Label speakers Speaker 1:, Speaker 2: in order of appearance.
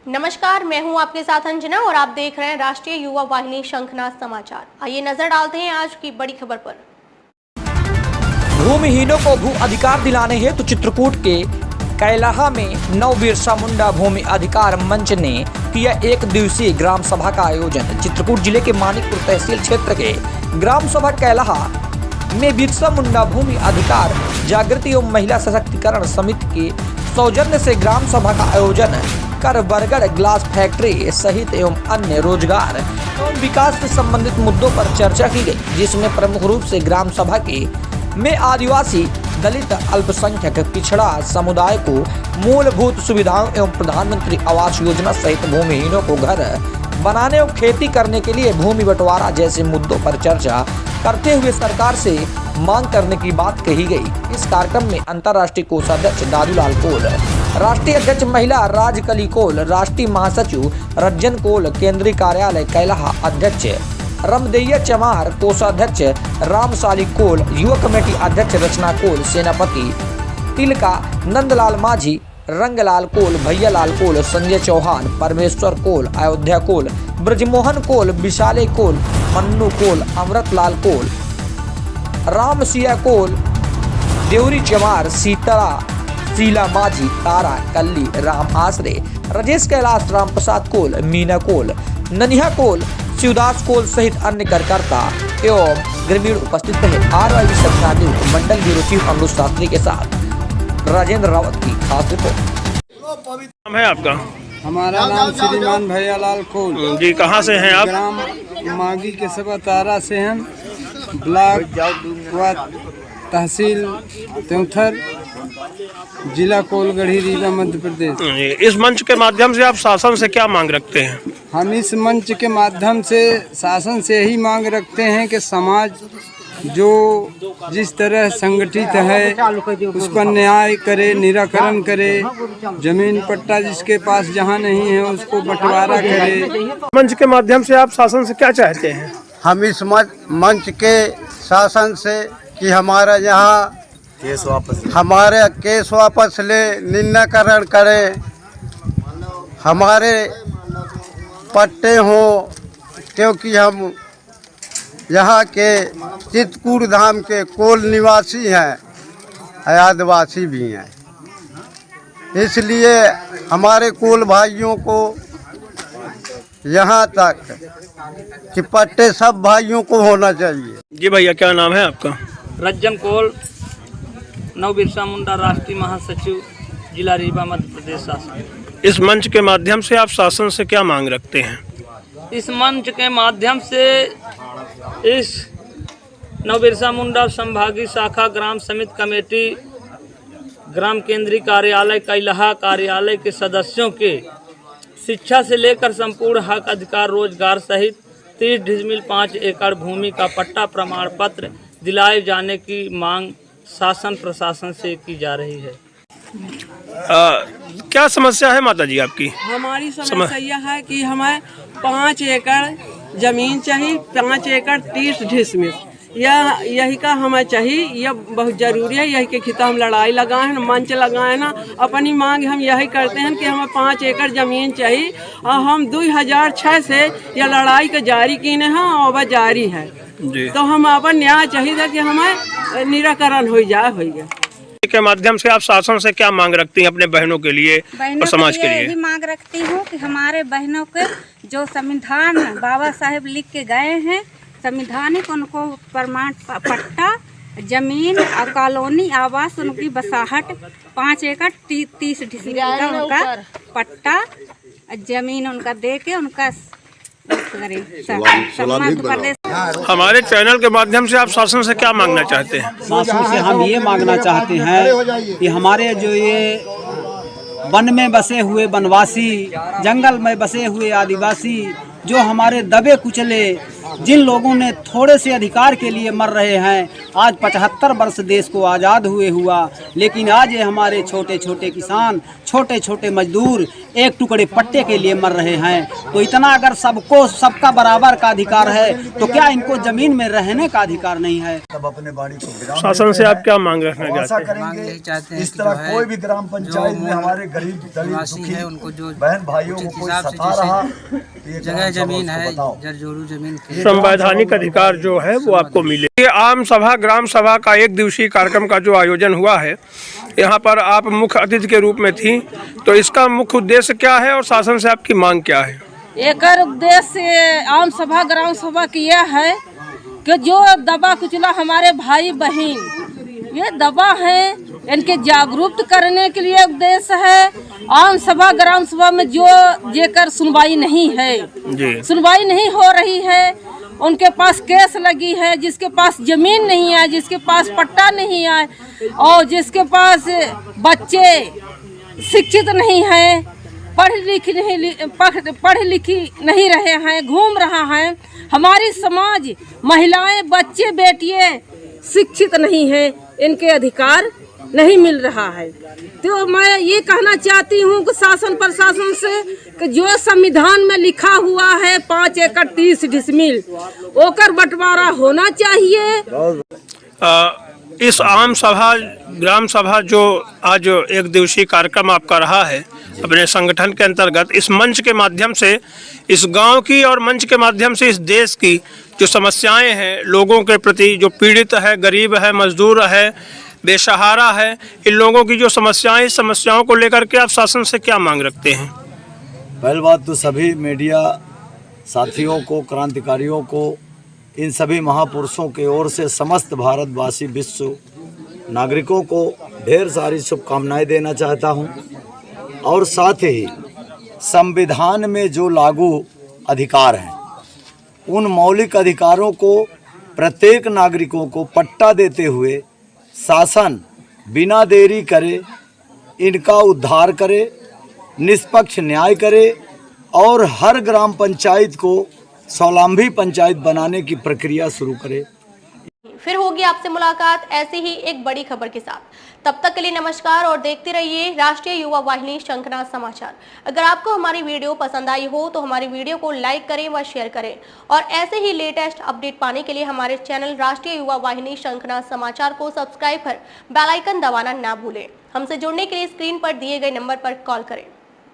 Speaker 1: नमस्कार, मैं हूं आपके साथ अंजना और आप देख रहे हैं राष्ट्रीय युवा वाहिनी शंखनाद समाचार। आइए नजर डालते हैं आज की बड़ी खबर पर।
Speaker 2: भूमिहीनों को भू अधिकार दिलाने हेतु चित्रकूट के कैलाहा में नव बिरसा मुंडा भूमि अधिकार मंच ने किया एक दिवसीय ग्राम सभा का आयोजन। चित्रकूट जिले के मानिकपुर तहसील क्षेत्र के ग्राम सभा कैलाहा में बिरसा मुंडा भूमि अधिकार जागृति एवं महिला सशक्तिकरण समिति के सौजन्य से ग्राम सभा का आयोजन कर बरगढ़ ग्लास फैक्ट्री सहित एवं अन्य रोजगार एवं विकास से संबंधित मुद्दों पर चर्चा की गई, जिसमें प्रमुख रूप से ग्राम सभा के में आदिवासी, दलित, अल्पसंख्यक, पिछड़ा समुदाय को मूलभूत सुविधाओं एवं प्रधानमंत्री आवास योजना सहित भूमिहीनों को घर बनाने और खेती करने के लिए भूमि बंटवारा जैसे मुद्दों पर चर्चा करते हुए सरकार से मांग करने की बात कही गई। इस कार्यक्रम में अंतर्राष्ट्रीय कोषाध्यक्ष दादूलाल कोल, राष्ट्रीय अध्यक्ष महिला राजकली कोल, राष्ट्रीय महासचिव रंजन कोल, केंद्रीय कार्यालय कैलाहा अध्यक्ष रमदैया चमार, कोषाध्यक्ष रामसाली कोल, युवा कमेटी अध्यक्ष रचना कोल, सेनापति तिलका नंदलाल माझी, रंगलाल कोल, भैयालाल कोल, संजय चौहान, परमेश्वर कोल, अयोध्या कोल, ब्रजमोहन कोल, विशाले कोल, मन्नू कोल, अमृतलाल कोल, रामसिया कोल, देवरी चमार, शीला माझी, तारा कल्ली, राम आसरे, राजेश कैलाश, राम प्रसाद कोल, मीना कोल, ननिहा कोल, शिवदास कोल सहित अन्य कार्यकर्ता एवं ग्रामीण उपस्थित रहे। आरवाई संख्यालय मंडल ब्यूरो चीफ अमृत शास्त्री के साथ राजेंद्र रावत की खास रिपोर्ट।
Speaker 3: नाम है आपका?
Speaker 4: हमारा नाम श्रीमान भैयालाल कोल
Speaker 3: जी। कहाँ से हैं आप?
Speaker 4: ग्राम मागी के सभा तारा से हम, ब्लॉक व तहसील त्योंथर, जिला कोलगढ़ी, रीवा, मध्य प्रदेश।
Speaker 3: इस मंच के माध्यम से आप शासन से क्या मांग रखते हैं?
Speaker 4: हम इस मंच के माध्यम से शासन से यही मांग रखते हैं कि समाज जो जिस तरह संगठित है उसका न्याय करे, निराकरण करे, जमीन पट्टा जिसके पास जहां नहीं है उसको बंटवारा करे।
Speaker 3: मंच के माध्यम से आप शासन से क्या चाहते हैं?
Speaker 5: हम इस मंच के शासन से कि हमारा यहाँ हमारे केस वापस ले, निराकरण करे, हमारे पट्टे हों, क्योंकि हम यहाँ के चित्रकूट धाम के कोल निवासी हैं, आदिवासी भी हैं, इसलिए हमारे कोल भाइयों को यहाँ तक कि पट्टे सब भाइयों को होना चाहिए।
Speaker 3: जी भैया, क्या नाम है आपका?
Speaker 6: रंजन कोल, नव बिरसा मुंडा राष्ट्रीय महासचिव, जिला रीवा, मध्य प्रदेश शासन।
Speaker 3: इस मंच के माध्यम से आप शासन से क्या मांग रखते हैं?
Speaker 6: इस मंच के माध्यम से इस नव बिरसा मुंडा संभागीय शाखा ग्राम समिति कमेटी, ग्राम केंद्रीय कार्यालय कैलाहा कार्यालय के सदस्यों के शिक्षा से लेकर संपूर्ण हक, अधिकार, रोजगार सहित 30 डिसमिल 5 एकड़ भूमि का पट्टा प्रमाण पत्र दिलाए जाने की मांग शासन प्रशासन से की जा रही है।
Speaker 3: क्या समस्या है माता जी आपकी?
Speaker 7: हमारी समस्या यह है कि हमें 5 एकड़ जमीन चाहिए, 5 एकड़ 30 डिसमिल, यही का हमें चाहिए। यह बहुत जरूरी है। यही के खिता हम लड़ाई लगाए हैं, मंच लगाए ना, अपनी मांग हम यही करते हैं कि हमें 5 एकड़ जमीन चाहिए। और हम 2006 से यह लड़ाई के जारी किए हैं और वह जारी है जी। तो हम अपन न्याय चाहिए कि हमें निराकरण हो जाए।
Speaker 3: के माध्यम से आप शासन से क्या मांग रखती हैं अपने बहनों के लिए और समाज के लिए?
Speaker 8: यही मांग रखती हूँ कि हमारे बहनों के जो संविधान बाबा साहेब लिख के गए हैं, संविधानिक उनको प्रमाण पट्टा, जमीन, कॉलोनी, आवास, उनकी बसाहट, 5 एकड़ 30 डिसमिल का उनका पट्टा, जमीन उनका दे के उनका
Speaker 3: हमारे चैनल के माध्यम से आप शासन से क्या मांगना चाहते हैं?
Speaker 9: शासन से हम ये मांगना चाहते हैं कि हमारे जो ये वन में बसे हुए वनवासी, जंगल में बसे हुए आदिवासी, जो हमारे दबे कुचले जिन लोगों ने थोड़े से अधिकार के लिए मर रहे हैं। आज 75 वर्ष देश को आज़ाद हुए हुआ, लेकिन आज ये हमारे छोटे छोटे किसान, छोटे छोटे मजदूर एक टुकड़े पट्टे के लिए मर रहे हैं। तो इतना अगर सबको सबका बराबर का अधिकार है तो क्या इनको जमीन में रहने का अधिकार नहीं है?
Speaker 10: तब अपने बाड़ी को विराम
Speaker 3: शासन से आप क्या मांग रखना
Speaker 10: चाहते हैं? इस तरह कोई भी ग्राम पंचायत में हमारे गरीब दलित दुखी है, उनको जो बहन भाइयों को कोई सता रहा, जगह जमीन है, जरूर जमीन
Speaker 3: संवैधानिक अधिकार जो है वो आपको मिले। ये आम सभा ग्राम सभा का एक दिवसीय कार्यक्रम का जो आयोजन हुआ है, यहाँ पर आप मुख्य अतिथि के रूप में थी, तो इसका मुख्य उद्देश्य क्या है और शासन से आपकी मांग क्या है?
Speaker 11: एक उद्देश्य आम सभा ग्राम सभा की यह है कि जो दबा कुचला हमारे भाई बहन ये दबा है, इनके जागरूक करने के लिए उद्देश्य है। आम सभा ग्राम सभा में जो जेकर सुनवाई नहीं है, सुनवाई नहीं हो रही है, उनके पास केस लगी है, जिसके पास जमीन नहीं है, जिसके पास पट्टा नहीं है और जिसके पास बच्चे शिक्षित नहीं है, पढ़ लिखी नहीं रहे हैं, घूम रहा है। हमारी समाज महिलाएं, बच्चे, बेटियां शिक्षित नहीं है, इनके अधिकार नहीं मिल रहा है। तो मैं ये कहना चाहती हूँ कि शासन प्रशासन से कि जो संविधान में लिखा हुआ है 5 एकड़ 30 डिसमिल ओकर बंटवारा होना चाहिए।
Speaker 3: इस आम सभा ग्राम सभा जो आज एक दिवसीय कार्यक्रम आपका रहा है अपने संगठन के अंतर्गत, इस मंच के माध्यम से इस गांव की और मंच के माध्यम से इस देश की जो समस्याएं हैं, लोगों के प्रति जो पीड़ित है, गरीब है, मजदूर है, बेसहारा है, इन लोगों की जो समस्याएं, इस समस्याओं को लेकर के आप शासन से क्या मांग रखते हैं?
Speaker 10: पहली बात तो सभी मीडिया साथियों को, क्रांतिकारियों को, इन सभी महापुरुषों की ओर से समस्त भारतवासी विश्व नागरिकों को ढेर सारी शुभकामनाएं देना चाहता हूं। और साथ ही संविधान में जो लागू अधिकार हैं, उन मौलिक अधिकारों को प्रत्येक नागरिकों को पट्टा देते हुए शासन बिना देरी करे इनका उद्धार करे, निष्पक्ष न्याय करे और हर ग्राम पंचायत को स्वावलंबी पंचायत बनाने की प्रक्रिया शुरू करे।
Speaker 1: फिर होगी आपसे मुलाकात ऐसी ही एक बड़ी खबर के साथ। तब तक के लिए नमस्कार और देखते रहिए राष्ट्रीय युवा वाहिनी शंखनाद समाचार। अगर आपको हमारी वीडियो पसंद आई हो तो हमारी वीडियो को लाइक करें व शेयर करें और ऐसे ही लेटेस्ट अपडेट पाने के लिए हमारे चैनल राष्ट्रीय युवा वाहिनी शंखनाद समाचार को सब्सक्राइब कर बेल आइकन दबाना ना भूलें। हमसे जुड़ने के लिए स्क्रीन पर दिए गए नंबर पर कॉल करें।